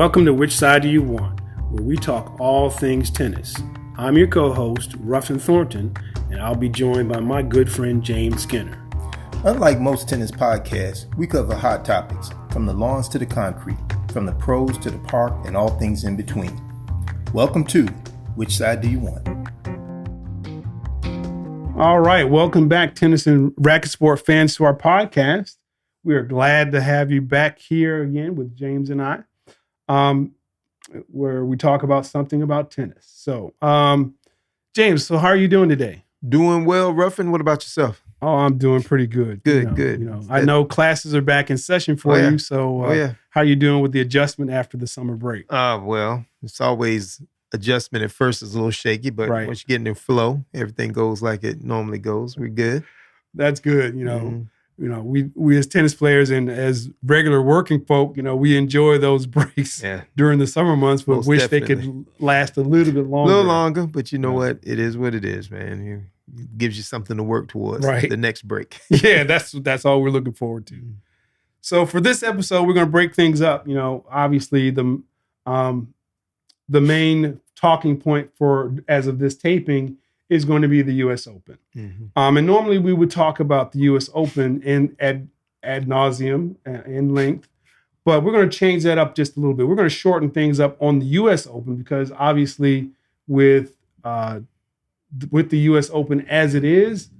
Welcome to Which Side Do You Want, where we talk all things tennis. I'm your co-host, Ruffin Thornton, and I'll be joined by my good friend, James Skinner. Unlike most tennis podcasts, we cover hot topics, from the lawns to the concrete, from the pros to the park, and all things in between. Welcome to Which Side Do You Want? All right, welcome back, tennis and racket sport fans, to our podcast. We are glad to have you back here again with James and I, where we talk about something about tennis. So, James, so how are you doing today? Doing well, Ruffin. What about yourself? Oh, I'm doing pretty good. Good. I know classes are back in session for you. So, how are you doing with the adjustment after the summer break? Well, it's always adjustment at first is a little shaky, but once you get in the flow, everything goes like it normally goes. We're good. That's good. We as tennis players and as regular working folk, we enjoy those breaks during the summer months, but wish they could last a little bit longer. A little longer, but you know what? It is what it is, man. It gives you something to work towards. The next break. Yeah, that's all we're looking forward to. So for this episode, we're going to break things up. Obviously the main talking point for as of this taping is going to be the U.S. Open. Mm-hmm. And normally we would talk about the U.S. Open ad nauseum in length, but we're going to change that up just a little bit. We're going to shorten things up on the U.S. Open because obviously with the U.S. Open as it is,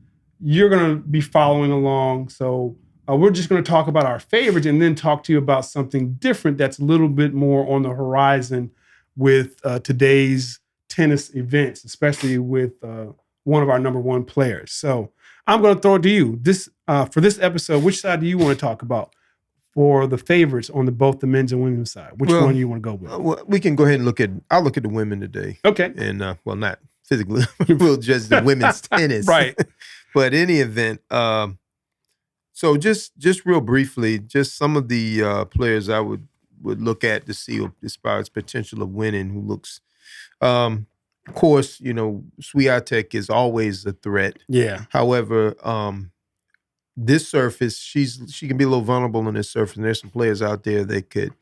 you're going to be following along. So we're just going to talk about our favorites and then talk to you about something different that's a little bit more on the horizon with today's tennis events, especially with one of our number one players. So I'm going to throw it to you. For this episode, which side do you want to talk about for the favorites on both the men's and women's side? Which one do you want to go with? Well, we can go ahead and I'll look at the women today. Okay. And, not physically, we'll judge the women's tennis. Right. But in any event, so just real briefly, just some of the players I would look at to see as far as potential of winning who looks of course, Swiatek is always a threat. Yeah. However, this surface, she can be a little vulnerable on this surface, and there's some players out there that could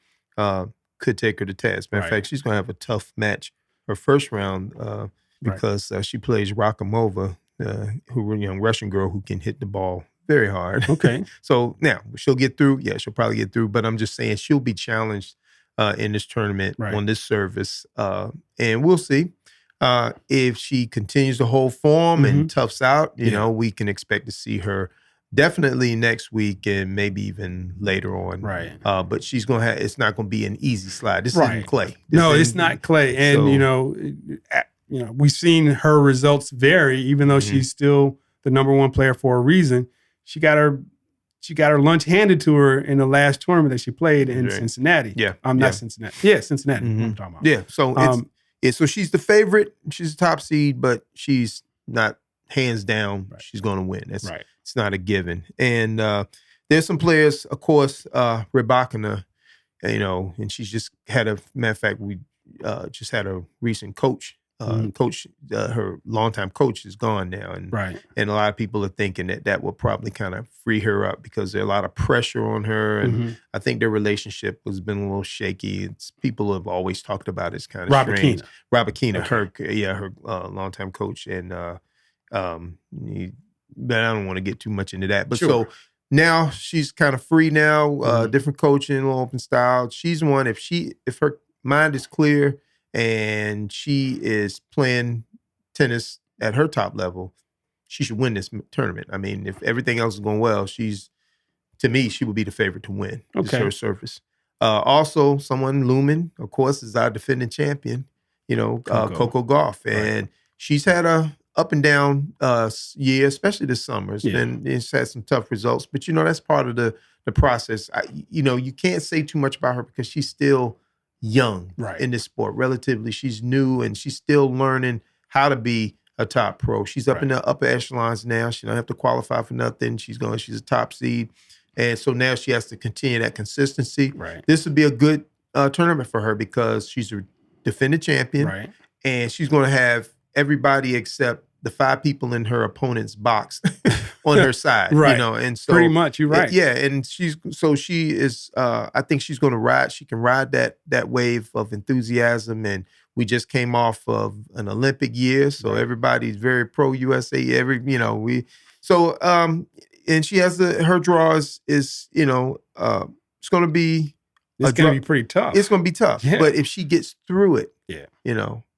take her to task. Matter of fact, she's going to have a tough match her first round because she plays Rakimova, who a young Russian girl who can hit the ball very hard. Okay. So now she'll get through. Yeah, she'll probably get through. But I'm just saying she'll be challenged in this tournament on this service, and we'll see if she continues to hold form and toughs out. We can expect to see her definitely next week and maybe even later on. Right. But she's gonna have. It's not gonna be an easy slide. This isn't clay. It's not clay, and we've seen her results vary. Even though she's still the number one player for a reason, she got her lunch handed to her in the last tournament that she played in Cincinnati. Yeah. Not Cincinnati. Yeah, Cincinnati. Mm-hmm. I'm talking about. Yeah. So so she's the favorite. She's the top seed, but she's not hands down. Right. She's going to win. It's not a given. And there's some players, of course, Rybakina, and she's just had matter of fact, we just had a recent coach. Her longtime coach is gone now, and a lot of people are thinking that will probably kind of free her up because there's a lot of pressure on her, and I think their relationship has been a little shaky. People have always talked about it's kind of strange. Rybakina, her longtime coach, and but I don't want to get too much into that. But so now she's kind of free now, different coaching, a little open style. She's one if her mind is clear and she is playing tennis at her top level, she should win this tournament. I mean, if everything else is going well, she would be the favorite to win. Okay. It's her surface. Also, someone looming, of course, is our defending champion, Coco Gauff. And she's had a up and down year, especially this summer. It's had some tough results, but that's part of the process. You can't say too much about her because she's still young in this sport. Relatively, she's new and she's still learning how to be a top pro. She's up in the upper echelons now. She don't have to qualify for nothing. She's a top seed. And so now she has to continue that consistency. Right. This would be a good tournament for her because she's a defending champion. Right. And she's going to have everybody except the 5 people in her opponent's box on her side, right. you know, and so pretty much you're right. Yeah, and she is. I think she's going to ride. She can ride that wave of enthusiasm, and we just came off of an Olympic year, so everybody's very pro USA. And she has her draws is it's going to be. It's going to be pretty tough. It's going to be tough, but if she gets through it, if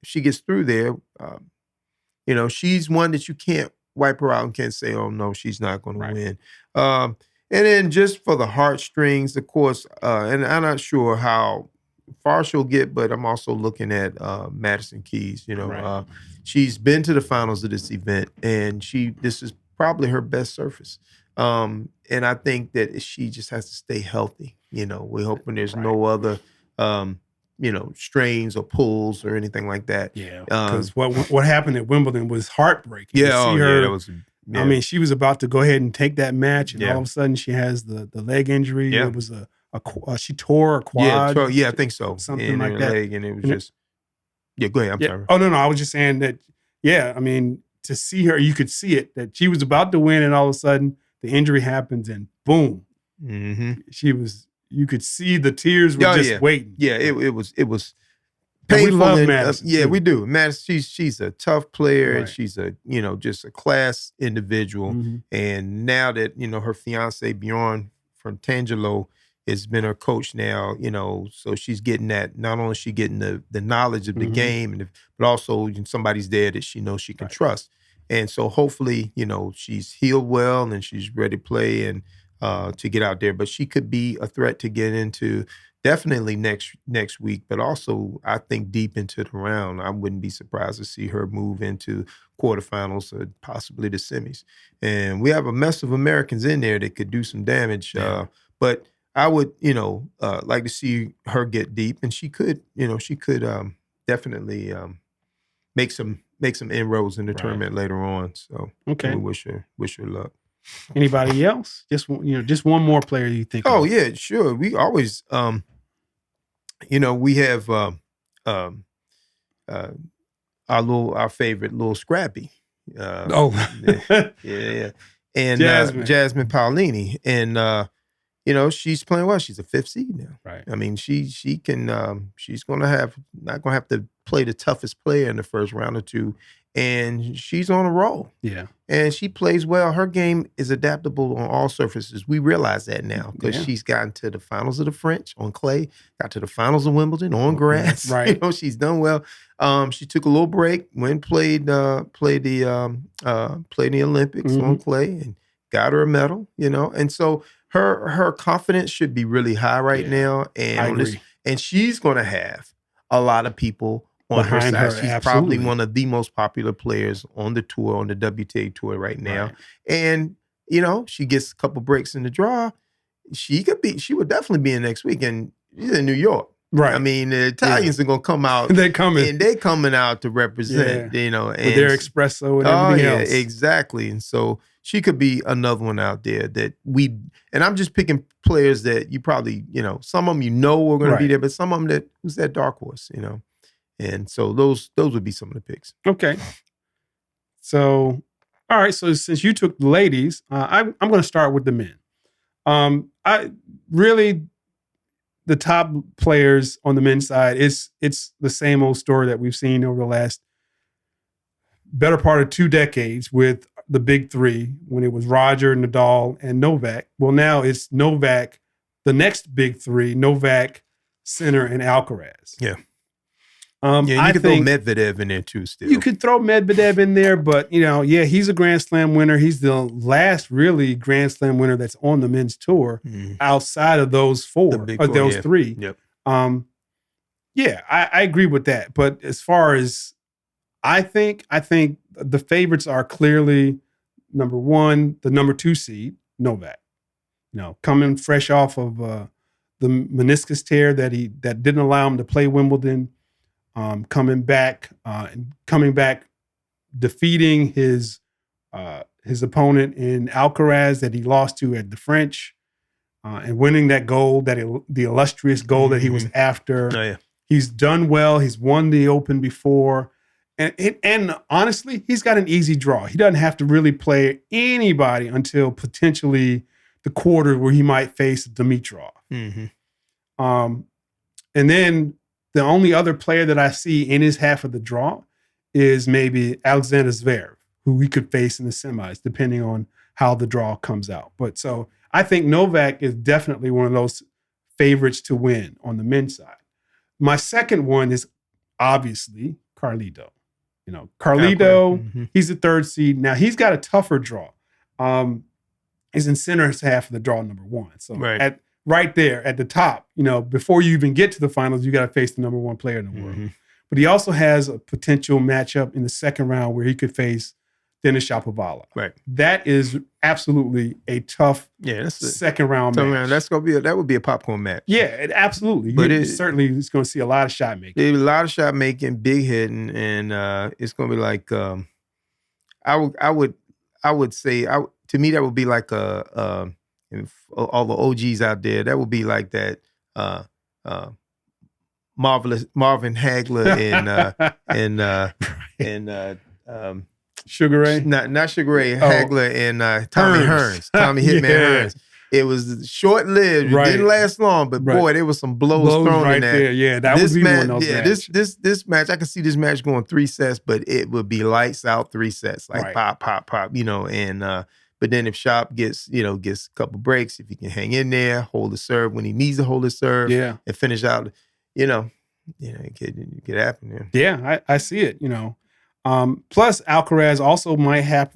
she gets through there, she's one that you can't wipe her out and can't say, oh no, she's not going to win. And then just for the heartstrings, of course, and I'm not sure how far she'll get, but I'm also looking at Madison Keys. She's been to the finals of this event, and this is probably her best surface. And I think that she just has to stay healthy. We're hoping there's no other strains or pulls or anything like that. Yeah, because what happened at Wimbledon was heartbrreaking. Yeah, that was. Yeah. I mean, she was about to go ahead and take that match, and all of a sudden she has the leg injury. Yeah. It was she tore a quad. Yeah, I think so. Something like that. Leg, and it was just. Go ahead. I'm sorry. Oh no, I was just saying that. Yeah, I mean, to see her, you could see it that she was about to win, and all of a sudden the injury happens, and boom, she was. You could see the tears were just waiting. Yeah, it was painful. We love Madison. We do. Madison, she's a tough player, and she's just a class individual. And now that her fiance Bjorn from Tangelo has been her coach now, so she's getting that. Not only is she getting the knowledge of the game, but also somebody's there that she knows she can trust. And so hopefully, she's healed well and she's ready to play and to get out there. But she could be a threat to get into definitely next week, but also I think deep into the round. I wouldn't be surprised to see her move into quarterfinals or possibly the semis. And we have a mess of Americans in there that could do some damage. But I would, like to see her get deep, and she could definitely make some inroads in the tournament later on. So we wish her luck. Anybody else? Just one more player you think? Oh yeah, sure. We always, we have our favorite little Scrappy. Yeah, and Jasmine Paolini, and she's playing well. She's a 5th seed now. Right. I mean, she can. She's not gonna have to play the toughest player in the first round or two. And she's on a roll. Yeah. And she plays well. Her game is adaptable on all surfaces. We realize that now because she's gotten to the finals of the French on clay, got to the finals of Wimbledon on grass. Right. She's done well. She took a little break, went and played the Olympics on clay and got her a medal, And so her confidence should be really high right now. And I agree. And she's going to have a lot of people on her side. She's probably one of the most popular players on the tour, on the WTA tour right now. Right. And, she gets a couple breaks in the draw. She would definitely be in next week. And she's in New York. Right. I mean, the Italians are going to come out. They're coming. And they're coming out to represent, with their espresso and everything else. Exactly. And so she could be another one out there that and I'm just picking players that you probably, some of them are going to be there, but some of them who's that dark horse, And so those would be some of the picks. Okay. So, all right. So since you took the ladies, I'm going to start with the men. The top players on the men's side, it's the same old story that we've seen over the last better part of 2 decades with the big three, when it was Roger, Nadal, and Novak. Well, now it's Novak, the next big three, Novak, Sinner, and Alcaraz. Yeah. You could throw Medvedev in there too still. You could throw Medvedev in there, but, he's a Grand Slam winner. He's the last really Grand Slam winner that's on the men's tour outside of those three. Yep. I agree with that. But as far as I think the favorites are clearly number 1, the number 2 seed, Novak. Coming fresh off of the meniscus tear that didn't allow him to play Wimbledon. Coming back, defeating his opponent in Alcaraz that he lost to at the French, and winning that gold, the illustrious gold that he was after. Oh, yeah. He's done well. He's won the Open before, And honestly, he's got an easy draw. He doesn't have to really play anybody until potentially the quarter where he might face Dimitrov. And then the only other player that I see in his half of the draw is maybe Alexander Zverev, who we could face in the semis, depending on how the draw comes out. But so I think Novak is definitely one of those favorites to win on the men's side. My second one is obviously Carlito. Carlito, he's the third seed. Now he's got a tougher draw. He's in center's half of the draw, number one. So right there at the top, before you even get to the finals, you got to face the number one player in the world. But he also has a potential matchup in the second round where he could face Denis Shapovalov. Right. That is absolutely a tough second round match. That would be a popcorn match. Yeah, absolutely. But certainly is going to see a lot of shot making. A lot of shot making, big hitting, and it's going to be like I would say to me that would be like all the OGs out there. That would be like that Marvin Hagler and Sugar Ray? Not Sugar Ray, Hagler and Tommy Hearns. Tommy Hitman Hearns. It was short-lived. It didn't last long, but boy, there was some blows thrown in that. There. Yeah, that would be one of those matches. This match, I can see this match going 3 sets, but it would be lights out 3 sets. Like pop, and but then if Sharp gets a couple breaks, if he can hang in there, hold the serve when he needs to hold the serve, and finish out, it could happen there. Yeah, I see it, Plus, Alcaraz also might have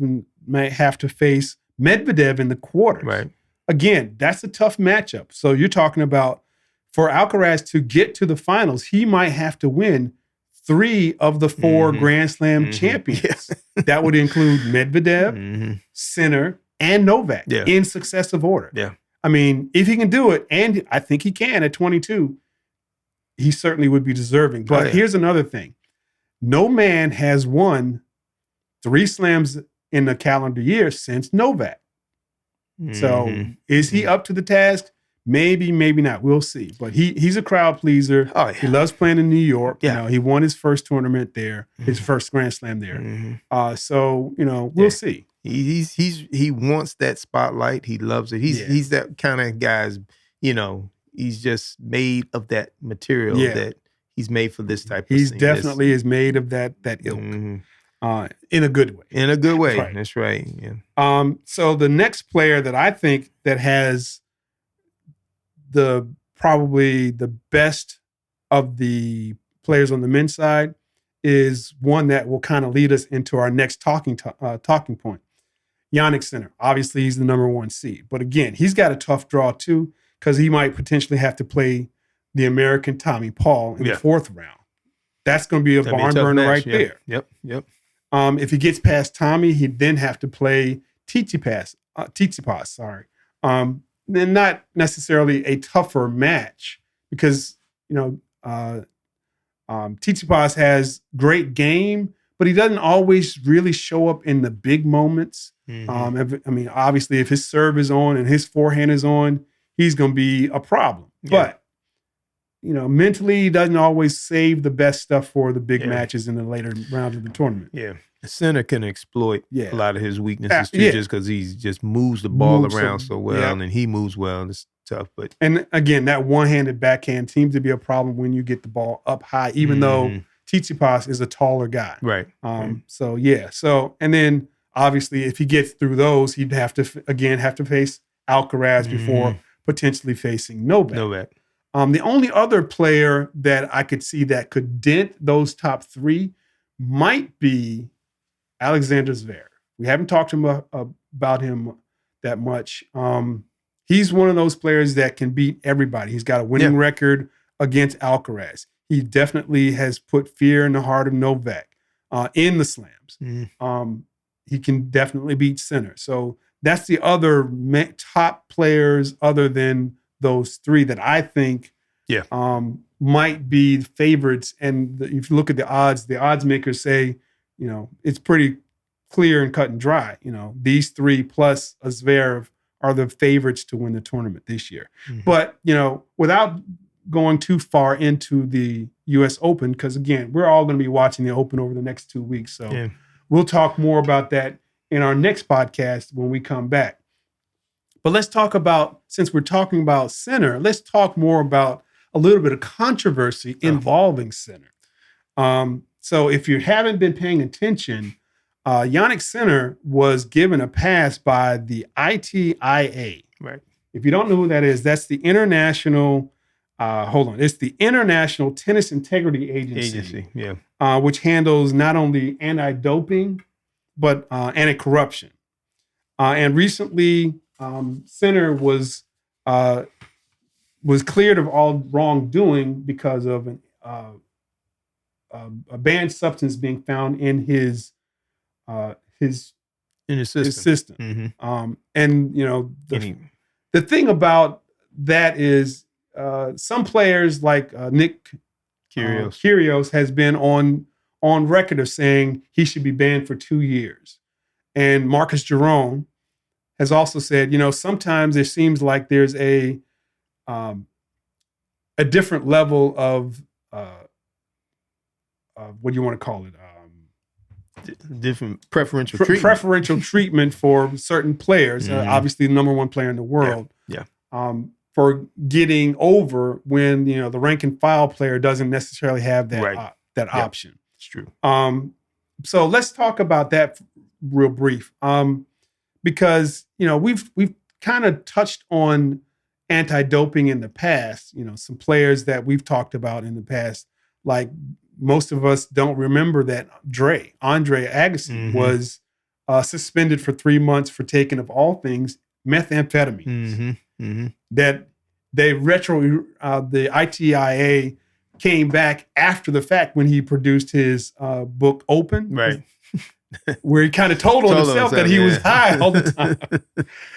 to face Medvedev in the quarters. Right. Again, that's a tough matchup. So you're talking about for Alcaraz to get to the finals, he might have to win 3 of the 4 Grand Slam champions. That would include Medvedev, Sinner, and Novak in successive order. Yeah. I mean, if he can do it, and I think he can at 22, he certainly would be deserving. But here's another thing. No man has won 3 slams in a calendar year since Novak. So is he up to the task? Maybe, maybe not. We'll see. But he's a crowd pleaser. Oh, yeah. He loves playing in New York. Yeah. He won his first tournament there, his first Grand Slam there. So, we'll see. He wants that spotlight. He loves it. He's that kind of guy's, he's just made of that material that he's made for this type of thing. He's definitely is made of that ilk. In a good way. In a good way. That's right. Yeah. So the next player that I think that has probably the best of the players on the men's side is one that will kind of lead us into our next talking point. Jannik Sinner. Obviously, he's the number 1 seed. But again, he's got a tough draw too, because he might potentially have to play the American Tommy Paul in the 4th round. That's going to be a barn burner right there. Yep. If he gets past Tommy, he'd then have to play Tsitsipas. Then not necessarily a tougher match because, Tsitsipas has great game, but he doesn't always really show up in the big moments. Obviously, if his serve is on and his forehand is on, he's going to be a problem. But, mentally, he doesn't always save the best stuff for the big matches in the later rounds of the tournament. Yeah. The center can exploit a lot of his weaknesses too, just because he just moves the ball around so well, and he moves well. And it's tough, and again, that one-handed backhand seems to be a problem when you get the ball up high, even though Tsitsipas is a taller guy. Right. So and then obviously, if he gets through those, he'd have to face Alcaraz before potentially facing Novak. The only other player that I could see that could dent those top 3 might be Alexander Zverev. We haven't talked about him that much. He's one of those players that can beat everybody. He's got a winning record against Alcaraz. He definitely has put fear in the heart of Novak in the slams. He can definitely beat Sinner. So that's the other top players other than those 3 that I think might be favorites. And if you look at the odds makers say, it's pretty clear and cut and dry. These 3 plus a Zverev are the favorites to win the tournament this year. But, without going too far into the U.S. Open, because again, we're all going to be watching the Open over the next 2 weeks. So we'll talk more about that in our next podcast when we come back. But let's talk about, since we're talking about Sinner, let's talk more about a little bit of controversy involving Sinner. So if you haven't been paying attention, Yannick Sinner was given a pass by the ITIA. Right. If you don't know who that is, that's the International, it's the International Tennis Integrity Agency. Which handles not only anti-doping, but anti-corruption. And recently, Sinner was cleared of all wrongdoing because of a banned substance being found in his system. Mm-hmm. And you know the thing about that is some players like Nick Kyrgios has been on record of saying he should be banned for 2 years, and Marcus Giron has also said, you know, sometimes it seems like there's a different level of what do you want to call it? Different preferential treatment for certain players. Obviously, the number one player in the world. For getting over when, you know, the rank and file player doesn't necessarily have that option. It's true. So let's talk about that real brief. Because, you know, we've kind of touched on anti-doping in the past. You know, some players that we've talked about in the past, like most of us don't remember that Andre Agassi was suspended for 3 months for taking, of all things, methamphetamines. That the ITIA came back after the fact when he produced his book Open, right? Where he kind of told on himself that he was high all the time.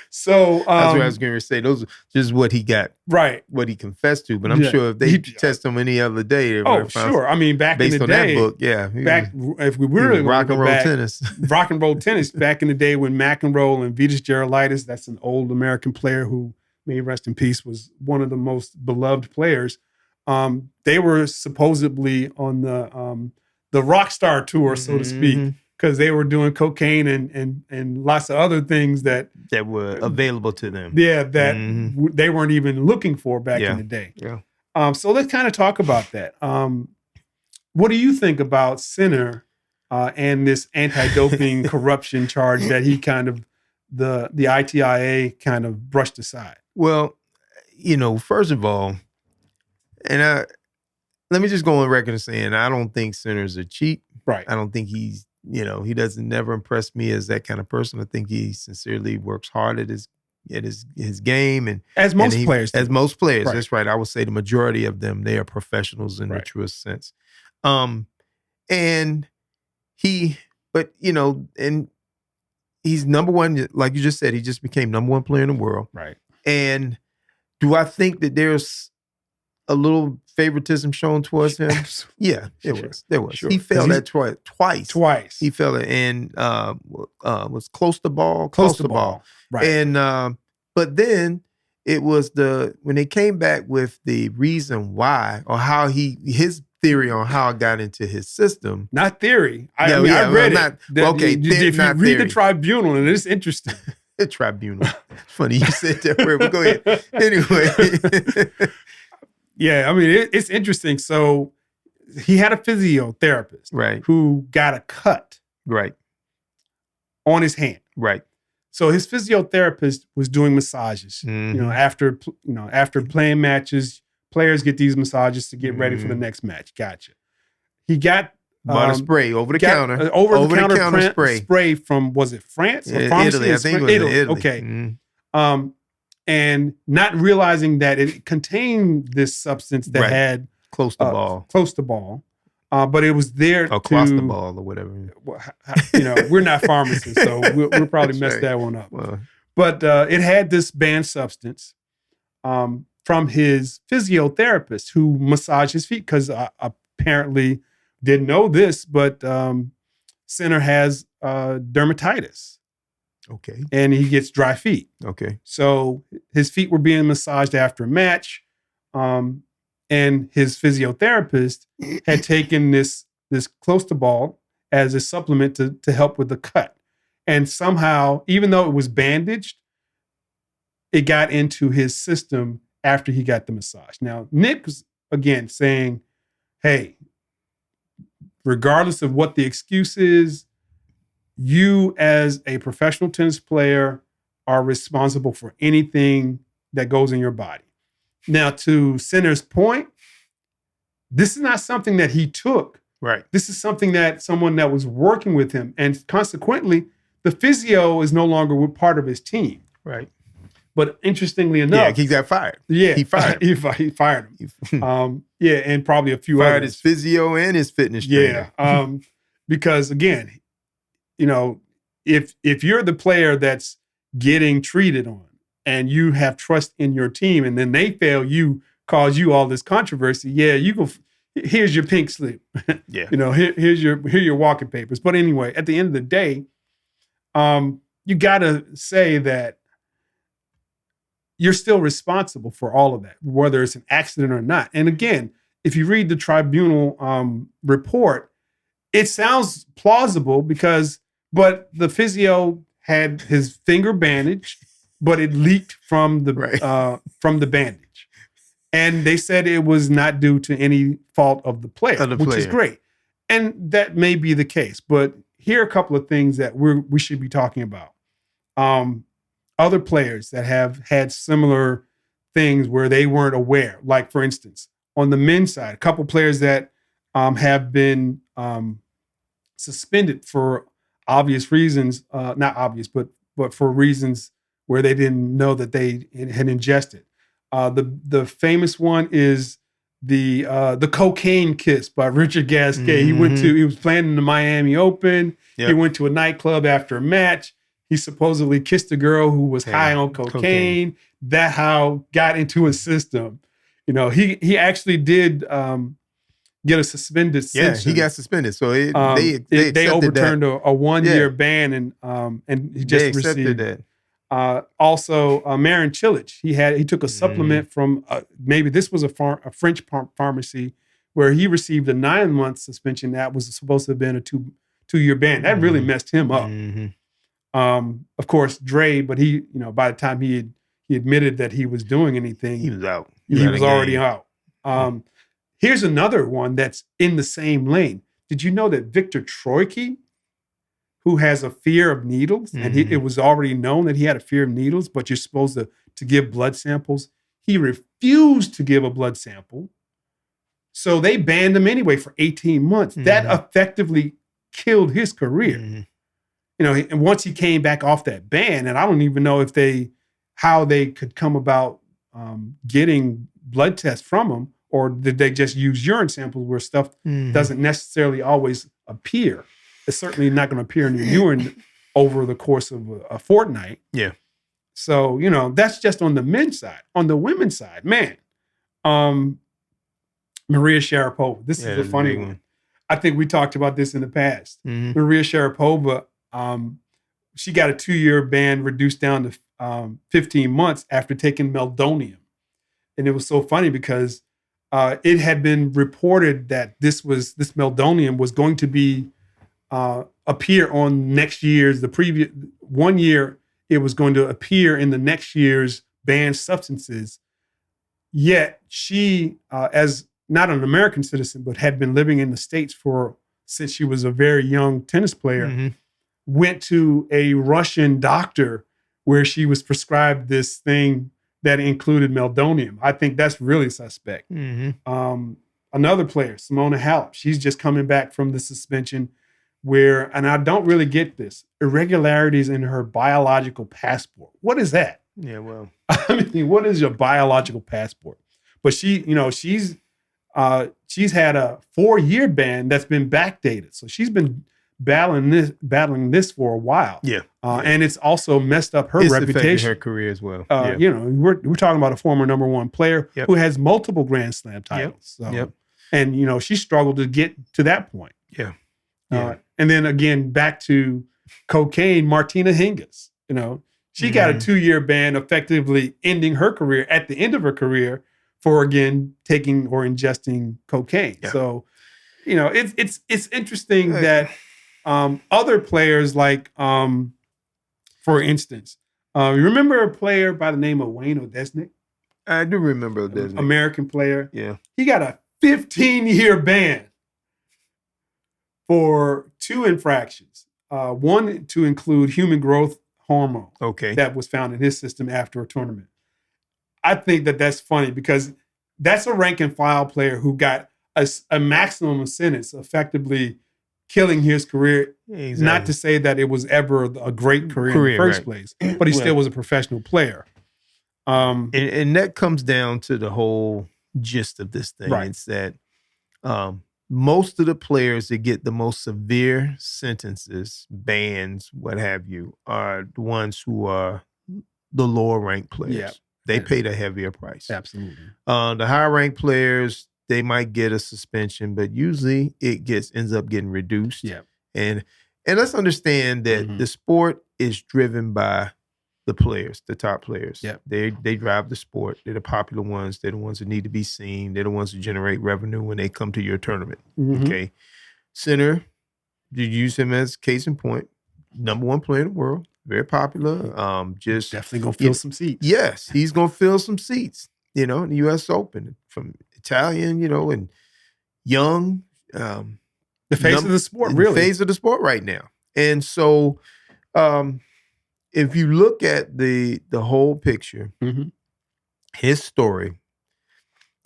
So that's what I was going to say. Those are just what he got, right? What he confessed to. But I'm sure if they test him any other day, sure. I mean, back in the day, based on that book, back if we really rock and roll tennis, rock and roll tennis. Back in the day when McEnroe and Vitas Gerulaitis, that's an old American player who, may rest in peace, was one of the most beloved players. They were supposedly on the rock star tour, so to speak, because they were doing cocaine and lots of other things that were available to them. Yeah, that they weren't even looking for back in the day. Yeah. So let's kind of talk about that. What do you think about Sinner and this anti-doping corruption charge that he kind of the ITIA kind of brushed aside? Well, you know, first of all, and let me just go on record and saying I don't think Sinner's a cheat. Right. I don't think he's, you know, he doesn't never impress me as that kind of person. I think he sincerely works hard at his game, and as most players, right. That's right. I would say the majority of them, they are professionals in the truest sense. And but you know, and he's number one, like you just said, he just became number one player in the world. Right. And do I think that there's a little favoritism shown towards him? Yeah, there was. Sure. He failed that twice. He failed it and was close to ball. Right. And but then it was when they came back with the reason why, or how his theory on how it got into his system. Not theory. I read it. If you read the Tribunal, and it's interesting. The Tribunal. Funny you said that word, but go ahead. Anyway. Yeah, I mean, it's interesting. So he had a physiotherapist, right, who got a cut, right, on his hand, right. So his physiotherapist was doing massages. You know, after playing matches, players get these massages to get ready for the next match. Gotcha. He got bought a spray over the counter, spray from, was it France or Italy? I think it was Italy. Okay. And not realizing that it contained this substance that had close to ball, but it was there across the ball or whatever. You know, we're not pharmacists, so we'll probably mess that one up. Well, but it had this banned substance from his physiotherapist who massaged his feet, because apparently didn't know this, but Sinner has dermatitis. Okay. And he gets dry feet. Okay. So his feet were being massaged after a match. and his physiotherapist had taken this clostebol as a supplement to help with the cut. And somehow, even though it was bandaged, it got into his system after he got the massage. Now, Nick was, again, saying, hey, regardless of what the excuse is, you as a professional tennis player are responsible for anything that goes in your body. Now, to Sinner's point, this is not something that he took. Right. This is something that someone that was working with him, and consequently, the physio is no longer part of his team. Right. But interestingly enough, he got fired. Yeah, he fired him. he fired him. And probably a few fired others. His physio and his fitness trainer. Yeah, because again, if you're the player that's getting treated on, and you have trust in your team, and then they fail you, cause you all this controversy. Yeah, you go. Here's your pink slip. Yeah. Here's your walking papers. But anyway, at the end of the day, you got to say that you're still responsible for all of that, whether it's an accident or not. And again, if you read the tribunal report, it sounds plausible but the physio had his finger bandaged, but it leaked from the bandage. And they said it was not due to any fault of the player, which is great. And that may be the case, but here are a couple of things that we should be talking about. Other players that have had similar things where they weren't aware. Like, for instance, on the men's side, a couple players that have been suspended for obvious reasons, not obvious, but for reasons where they didn't know that they had ingested. The famous one is the cocaine kiss by Richard Gasquet. Mm-hmm. He was playing in the Miami Open. Yep. He went to a nightclub after a match. He supposedly kissed a girl who was high on cocaine. That how got into his system. He actually did get a suspended sentence. Yeah, he got suspended. So they overturned a 1-year ban, and he just received that. Also, Marin Cilic, he took a supplement from maybe this was a French pharmacy where he received a 9-month suspension that was supposed to have been a two-year ban. That really messed him up. Mm-hmm. Of course, Dre, but he, by the time he admitted that he was doing anything, he was out. He was already out. Here's another one that's in the same lane. Did you know that Victor Troicki, who has a fear of needles, and it was already known that he had a fear of needles, but you're supposed to give blood samples. He refused to give a blood sample. So they banned him anyway for 18 months. That effectively killed his career. And once he came back off that ban, and I don't even know how they could come about getting blood tests from him, or did they just use urine samples where stuff doesn't necessarily always appear? It's certainly not going to appear in your urine over the course of a fortnight. Yeah. So, that's just on the men's side. On the women's side, man, Maria Sharapova. This is a funny one. I think we talked about this in the past. Maria Sharapova, she got a 2-year ban reduced down to 15 months after taking meldonium. And it was so funny because it had been reported that this meldonium was going to be appear on next year's, the previous 1 year, it was going to appear in the next year's banned substances. Yet she, as not an American citizen, but had been living in the States since she was a very young tennis player, went to a Russian doctor where she was prescribed this thing that included meldonium. I think that's really suspect. Another player, Simona Halep, she's just coming back from the suspension and I don't really get this, irregularities in her biological passport. What is that? Yeah, well. I mean, what is your biological passport? But she's had a 4-year ban that's been backdated. So she's been battling this for a while. Yeah. And it's also messed up her reputation. Her career as well. We're talking about a former number 1 player who has multiple Grand Slam titles. And she struggled to get to that point. Yeah. And then again, back to cocaine, Martina Hingis. She got a 2-year ban, effectively ending her career at the end of her career for, again, taking or ingesting cocaine. Yeah. So, it's interesting that other players, like, for instance, you remember a player by the name of Wayne Odesnik? I do remember Odesnik. American player. Yeah. He got a 15-year ban for 2 infractions. One to include human growth hormone that was found in his system after a tournament. I think that's funny because that's a rank and file player who got a maximum sentence, effectively killing his career. Exactly. Not to say that it was ever a great career in the first place, but he still was a professional player. And that comes down to the whole gist of this thing. Right. It's that most of the players that get the most severe sentences, bans, what have you, are the ones who are the lower ranked players. Yeah. They paid a heavier price. Absolutely. The higher ranked players, they might get a suspension, but usually it ends up getting reduced. Yeah. And let's understand that the sport is driven by the players, the top players. Yeah. They drive the sport. They're the popular ones. They're the ones that need to be seen. They're the ones that generate revenue when they come to your tournament. Okay. Center, you use him as case in point. #1 player in the world. Very popular. Just definitely gonna fill some seats. Yes, he's gonna fill some seats. In the U.S. Open, from Italian, and young. The face of the sport, really. The face of the sport right now. And so, if you look at the whole picture, his story,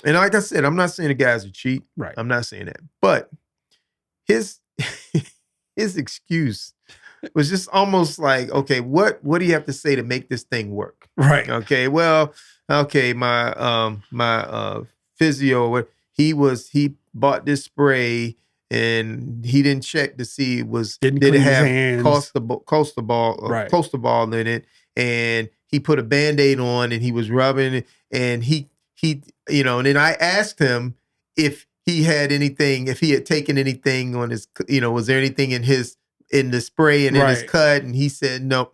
and like I said, I'm not saying the guy's a cheat. Right. I'm not saying that, but his excuse was just almost like, okay, what do you have to say to make this thing work? Right. Okay. Well, okay, my physio, he bought this spray and he didn't check to see did it have coastal ball in it, and he put a Band-Aid on and he was rubbing it, and he and then I asked him if he had taken anything on his, was there anything in the spray and in his cut, and he said no.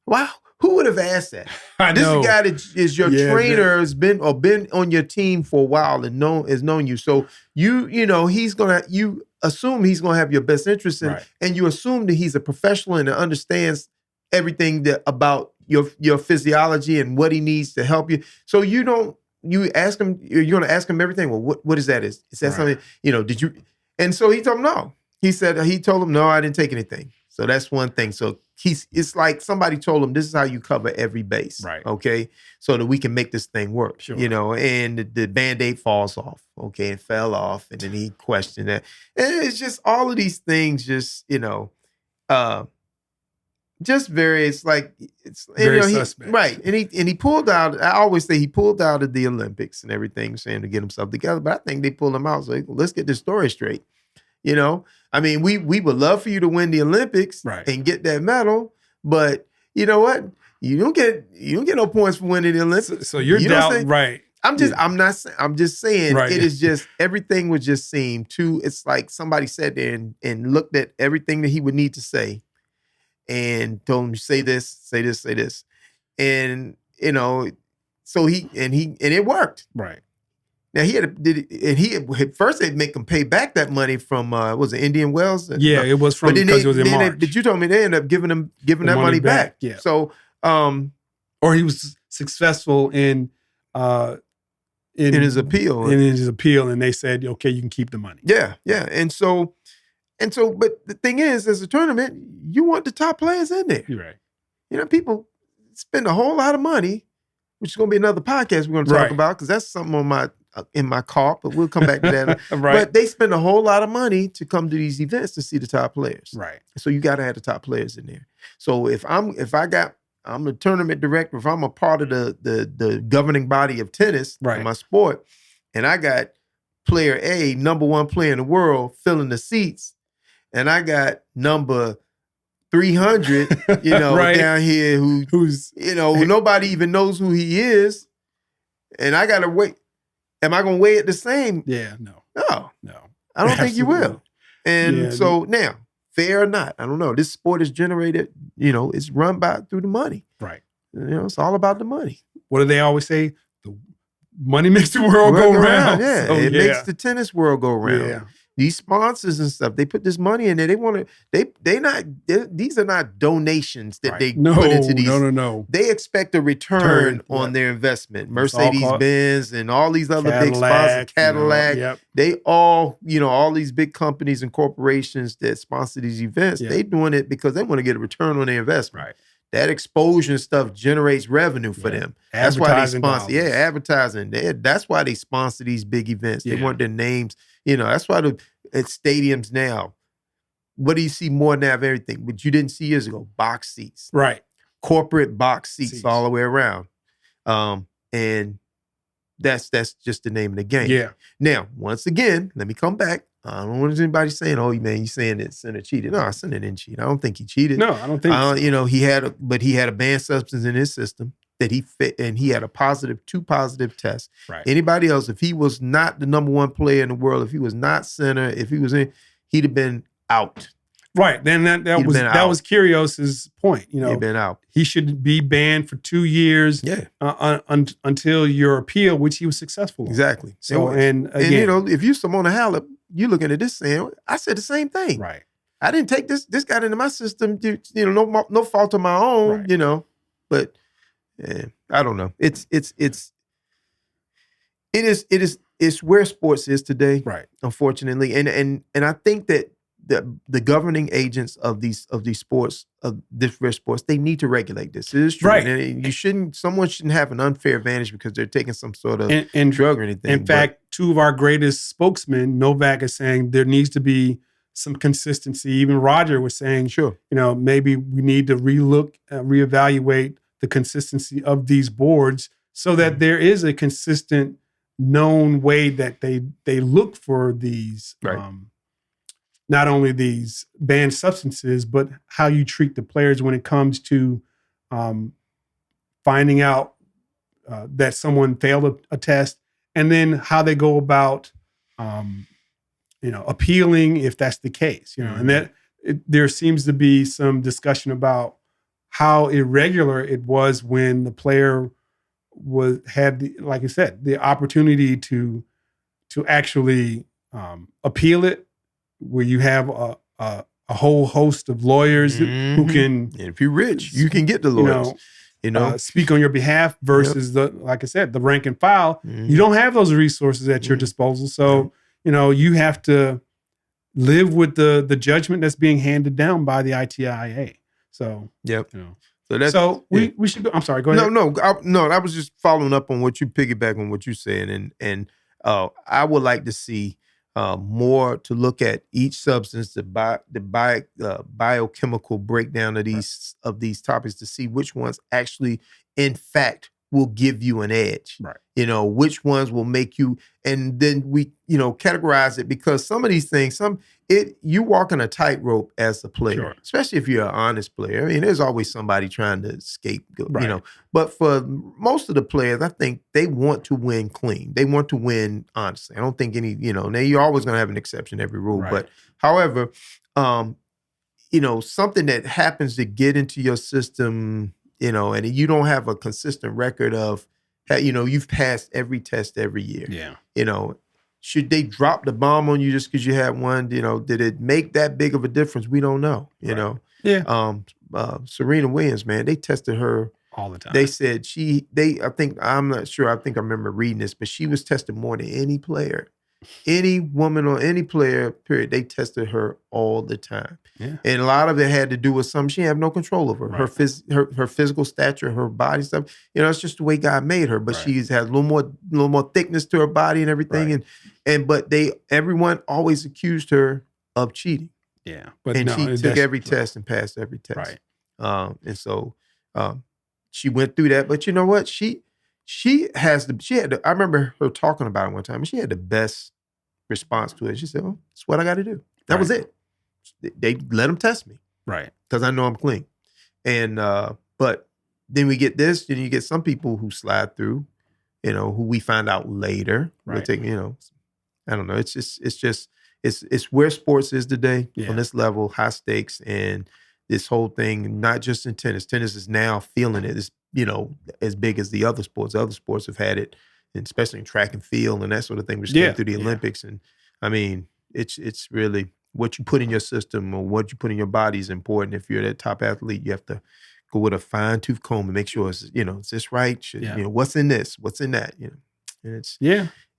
Wow, who would have asked that? This is a guy that is your trainer, has been on your team for a while and has known you. So you assume he's gonna have your best interest in, and you assume that he's a professional and understands everything about your physiology and what he needs to help you. So you ask him, you're gonna ask him everything. Well, what is that? Is that something, did you? And so he told him no. He told him, no, I didn't take anything. So that's one thing. So it's like somebody told him, this is how you cover every base. Right. Okay. So that we can make this thing work. Sure. And the Band-Aid falls off. Okay. And fell off. And then he questioned that. And it's just all of these things just, just very, it's very suspect. Right. And he pulled out, I always say he pulled out of the Olympics and everything, saying to get himself together. But I think they pulled him out. So let's get this story straight. I mean, we would love for you to win the Olympics and get that medal, but you know what? You don't get no points for winning the Olympics. So you're down, right? I'm just saying it is just, everything would just seem too. It's like somebody sat there and looked at everything that he would need to say, and told him, say this, say this, say this, and so it worked. Right. Now first they'd make him pay back that money from was it Indian Wells? Yeah, it was from, because it was in March. But you told me they ended up giving that money back. Yeah. So or he was successful in his appeal. In his appeal, and they said, okay, you can keep the money. Yeah, yeah. And so, but the thing is, as a tournament, you want the top players in there. You're right. People spend a whole lot of money, which is going to be another podcast we're going to talk about, because that's something in my cart, but we'll come back to that. But they spend a whole lot of money to come to these events to see the top players. Right. So you got to have the top players in there. So I'm the tournament director, if I'm a part of the governing body of tennis, in my sport, and I got player A, #1 player in the world, filling the seats, and I got number 300, down here who's nobody even knows who he is, and I got to wait. Am I going to weigh it the same? Yeah, no. I don't think you will. And so now, fair or not, I don't know. This sport is generated, it's run through the money. Right. It's all about the money. What do they always say? money makes the world go round. Yeah, So, it makes the tennis world go round. Yeah. These sponsors and stuff, they put this money in there. They want to. These are not donations that they put into these. No. They expect a return on their investment. Mercedes-Benz and all these other big sponsors, Cadillac. They all, all these big companies and corporations that sponsor these events. They doing it because they want to get a return on their investment. Right. That exposure stuff generates revenue for them. That's why they sponsor. Dollars. Advertising. That's why they sponsor these big events. They want their names. That's why at stadiums now, what do you see more now of everything? What you didn't see years ago, box seats. Right. Corporate box seats all the way around. And that's just the name of the game. Yeah. Now, once again, let me come back. I don't want anybody saying, "Oh, man, you saying that Center cheated." No, Center didn't cheat. I don't think he cheated. No, I don't think so. He had a banned substance in his system that he fit, and he had two positive tests. Right. Anybody else, if he was not the number one player in the world, if he was not Center, if he was he'd have been out. Right. Then that was Kyrgios's point. He'd been out. He should be banned for 2 years. Yeah. Until your appeal, which he was successple on. Exactly. So and again, if you Simona Halep, you looking at this saying, I said the same thing. Right. I didn't take this got into my system. No fault of my own. Right. But I don't know. It's where sports is today. Right. Unfortunately, and I think that the governing agents of these sports, of different sports, they need to regulate this. It is true. Right. And someone shouldn't have an unfair advantage because they're taking some sort of drug or anything. In fact, two of our greatest spokesmen, Novak, is saying there needs to be some consistency. Even Roger was saying, sure, maybe we need to reevaluate the consistency of these boards so that there is a consistent, known way that they look for these. Right. Not only these banned substances, but how you treat the players when it comes to finding out that someone failed a test, and then how they go about, appealing if that's the case. And that there seems to be some discussion about how irregular it was when the player had, like I said, the opportunity to actually appeal it, where you have a whole host of lawyers who can, and if you're rich, you can get the lawyers, speak on your behalf versus like I said, the rank and file. You don't have those resources at your disposal. So, you have to live with the judgment that's being handed down by the ITIA. So, So we should go. I'm sorry, go ahead. No, I was just following up on what you piggyback on what you said. And I would like to see more to look at each substance, the biochemical breakdown of these topics to see which ones actually, in fact, will give you an edge. Right. Which ones will make you, and then we, categorize it, because some of these things, you walking a tightrope as a player, especially if you're an honest player. I mean, there's always somebody trying to escape, but for most of the players, I think they want to win clean. They want to win honestly. I don't think now you're always going to have an exception to every rule, but however, something that happens to get into your system, and you don't have a consistent record of, you've passed every test every year. Yeah. Should they drop the bomb on you just because you had one? Did it make that big of a difference? We don't know. Yeah. Serena Williams, man, they tested her all the time. They said I'm not sure. I think I remember reading this, but she was tested more than any player. Any woman or any player, period, they tested her all the time. Yeah. And a lot of it had to do with something she had no control over. Right. Her physical stature, her body stuff. It's just the way God made her. But she's had a little more thickness to her body and everything. Right. But everyone always accused her of cheating. Yeah. She took every test and passed every test. Right. And so she went through that. But you know what? She had I remember her talking about it one time, and she had the best response to it. She said, "Oh, it's what I got to do." That was it. They let them test me. Right. Because I know I'm clean. And, but then we get this, and you get some people who slide through, who we find out later. Right. I don't know. It's where sports is today on this level, high stakes, and this whole thing, not just in tennis. Tennis is now feeling it. It's, as big as the other sports. Other sports have had it and especially in track and field and that sort of thing, which came through the Olympics. And I mean, it's really what you put in your system or what you put in your body is important. If you're that top athlete, you have to go with a fine tooth comb and make sure it's, is this right? What's in this? What's in that? And it's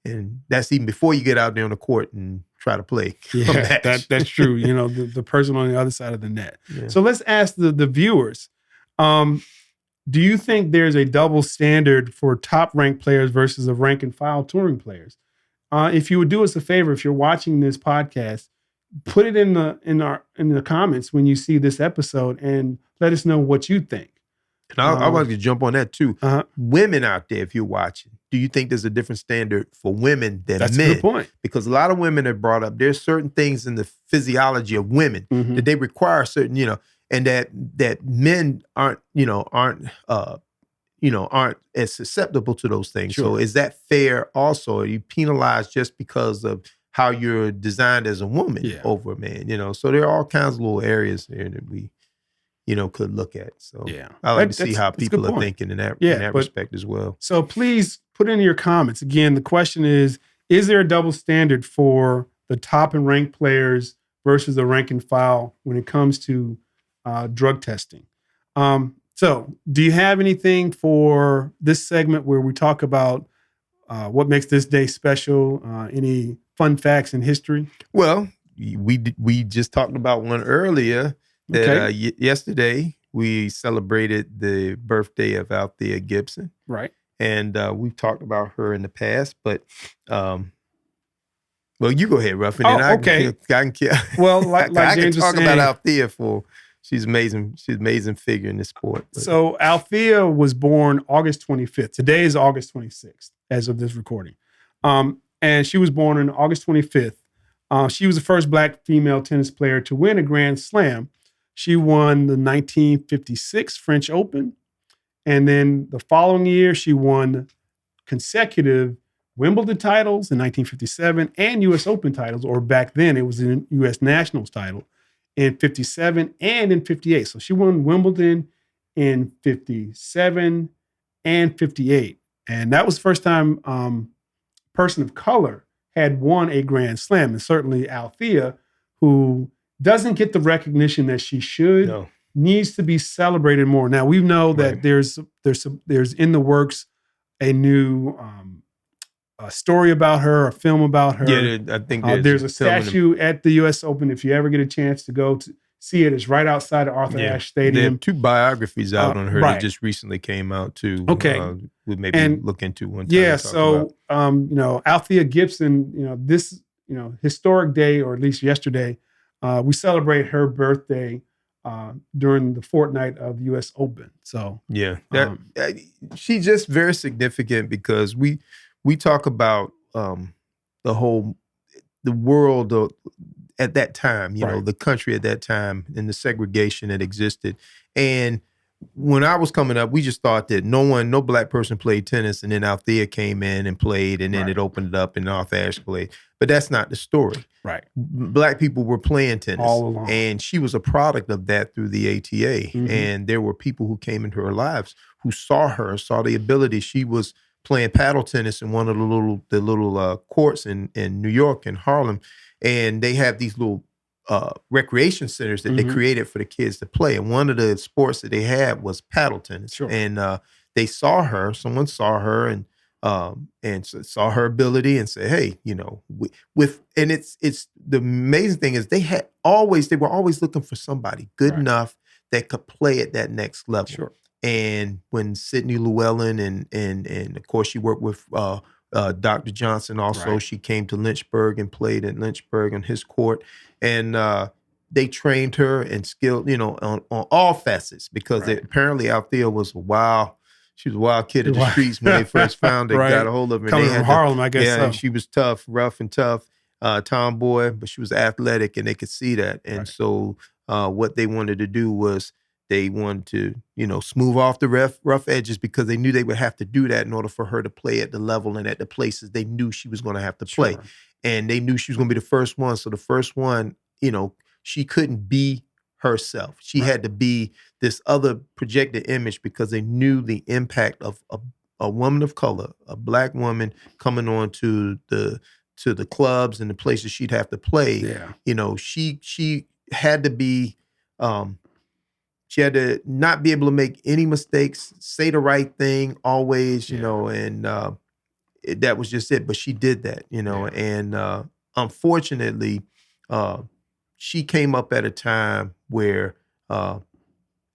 and that's even before you get out there on the court and try to play. Yeah, that's true. The person on the other side of the net. Yeah. So let's ask the viewers. Do you think there's a double standard for top ranked players versus the rank and file touring players? If you would do us a favor, if you're watching this podcast, put it in the comments when you see this episode and let us know what you think. And I want to jump on that too. Women out there, if you're watching, do you think there's a different standard for women than men? That's a good point. Because a lot of women have brought up there's certain things in the physiology of women that they require certain, and that men aren't as susceptible to those things. Sure. So is that fair also? Are you penalized just because of how you're designed as a woman over a man? So there are all kinds of little areas there that we could look at. So I like to see how people are thinking in that respect as well. So please put in your comments. Again, the question is there a double standard for the top and ranked players versus the rank and file when it comes to drug testing? So do you have anything for this segment where we talk about what makes this day special? Any fun facts in history? Well, we just talked about one earlier. That yesterday we celebrated the birthday of Althea Gibson. Right. And we've talked about her in the past, but well, you go ahead, Ruffin. I can well, like I James can talk about Althea she's amazing. She's an amazing figure in this sport. But. So Althea was born August 25th. Today is August 26th as of this recording. And she was born on August 25th. She was the first Black female tennis player to win a Grand Slam. She won the 1956 French Open. And then the following year, she won consecutive Wimbledon titles in 1957 and U.S. Open titles, or back then it was a U.S. Nationals title in 57 and in 58. So she won Wimbledon in 57 and 58. And that was the first time person of color had won a Grand Slam. And certainly Althea, who doesn't get the recognition that she should, needs to be celebrated more. Now we know that there's in the works a new story about her, a film about her. Yeah, I think there's a statue at the U.S. Open. If you ever get a chance to go to see it, it's right outside of Arthur Ashe Stadium. There are 2 biographies out on her that just recently came out too. Okay, we maybe look into one time. Yeah, so Althea Gibson, this historic day, or at least yesterday. We celebrate her birthday during the fortnight of the U.S. Open. So she's just very significant because we talk about the world at that time, the country at that time and the segregation that existed. And when I was coming up, we just thought that no Black person played tennis, and then Althea came in and played, and then it opened it up and Arthur Ashe played. But that's not the story. Right. Black people were playing tennis all along. And she was a product of that through the ATA. Mm-hmm. And there were people who came into her lives who saw the ability. She was playing paddle tennis in one of the little courts in New York and Harlem. And they have these little recreation centers that they created for the kids to play. And one of the sports that they had was paddle tennis. Sure. And someone saw her and saw her ability and said, hey, and it's the amazing thing is they were always looking for somebody good enough that could play at that next level. Sure. And when Sidney Llewellyn and of course she worked with Dr. Johnson also, she came to Lynchburg and played at Lynchburg on his court. And they trained her and skilled, on all facets because apparently Althea was she was a wild kid at the streets when they first found her, got a hold of her. Coming from Harlem, I guess. Yeah, so. She was tough, rough and tough, tomboy, but she was athletic and they could see that. And so what they wanted to do was they wanted to, smooth off the rough edges because they knew they would have to do that in order for her to play at the level and at the places they knew she was going to have to play. And they knew she was going to be the first one. So the first one, she couldn't be herself. She had to be this other projected image because they knew the impact of a woman of color, a black woman coming on to the clubs and the places she'd have to play. Yeah. You know, she had to be she had to not be able to make any mistakes, say the right thing always, you know, and that was just it. But she did that, you know, and unfortunately, she came up at a time where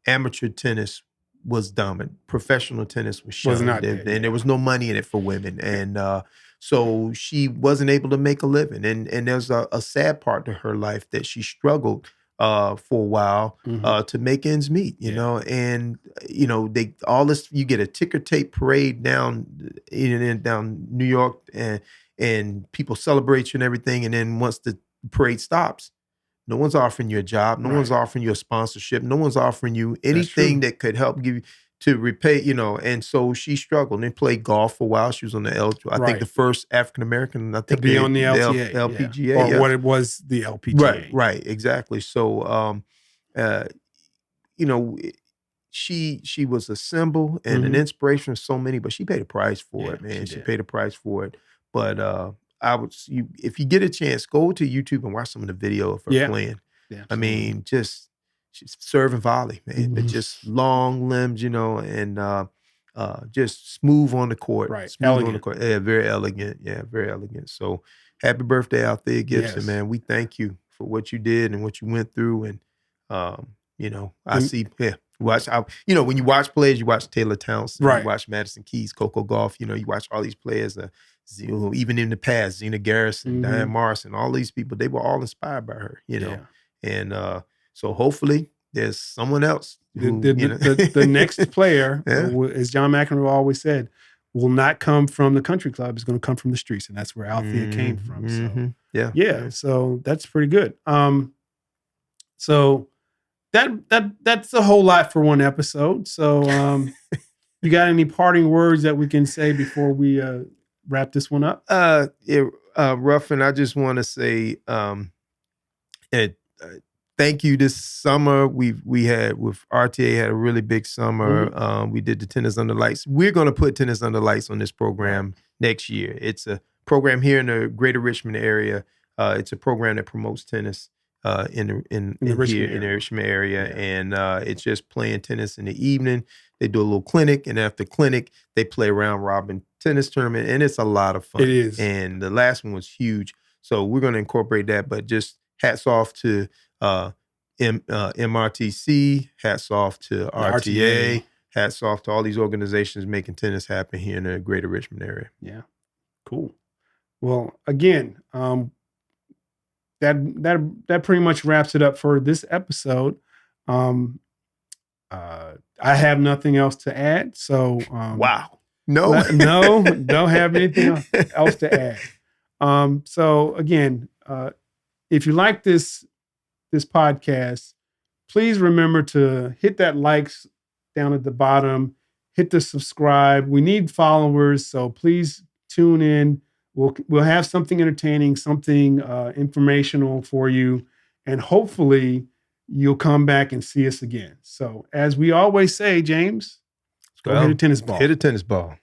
amateur tennis was dominant. Professional tennis was shunned, and there was no money in it for women. And so she wasn't able to make a living. And there's a sad part to her life that she struggled for a while to make ends meet, you know. And you know, you get a ticker tape parade down New York, and people celebrate you and everything. And then once the parade stops, no one's offering you a job. No one's offering you a sponsorship. No one's offering you anything that could help give you to repay, you know. And so she struggled and played golf for a while. She was on the I think the first African American, I think, to be on the LTA, LPGA, or what it was, the LPGA. Right, exactly. So, you know, she was a symbol and an inspiration for so many, but she paid a price for it, man. She paid a price for it. But if you get a chance, go to YouTube and watch some of the video of her playing. Yeah, I mean, she's serving volley, man. But just long limbs, you know, and just smooth on the court. Right. Smooth elegant. On the court. Yeah, very elegant. Yeah, very elegant. So happy birthday out there, Gibson, man. We thank you for what you did and what you went through. And you know, you know, when you watch players, you watch Taylor Townsend, you watch Madison Keys, Coco Gauff, you know, you watch all these players, even in the past, Zena Garrison, Diane Morrison, all these people, they were all inspired by her, you know. And so hopefully there's someone else who, the next player, as John McEnroe always said, will not come from the country club. It's going to come from the streets, and that's where Althea came from. So so that's pretty good. So that's a whole lot for one episode. So you got any parting words that we can say before we wrap this one up? Ruffin, I just want to say thank you. This summer we had with RTA had a really big summer. We did the Tennis Under Lights. We're going to put Tennis Under Lights on this program next year. It's a program here in the greater Richmond area. It's a program that promotes tennis in the Richmond area. And it's just playing tennis in the evening. They do a little clinic, and after clinic, they play a round robin tennis tournament, and it's a lot of fun. It is. And the last one was huge. So we're going to incorporate that, but just hats off to MRTC, hats off to RTA, hats off to all these organizations making tennis happen here in the greater Richmond area. Yeah, cool. Well, again, that pretty much wraps it up for this episode. I have nothing else to add. So wow, don't have anything else to add. So again, if you like this podcast, please remember to hit that likes down at the bottom, hit the subscribe. We need followers, so please tune in. We'll have something entertaining, something informational for you, and hopefully you'll come back and see us again. So as we always say, James, go hit a tennis ball. Hit a tennis ball.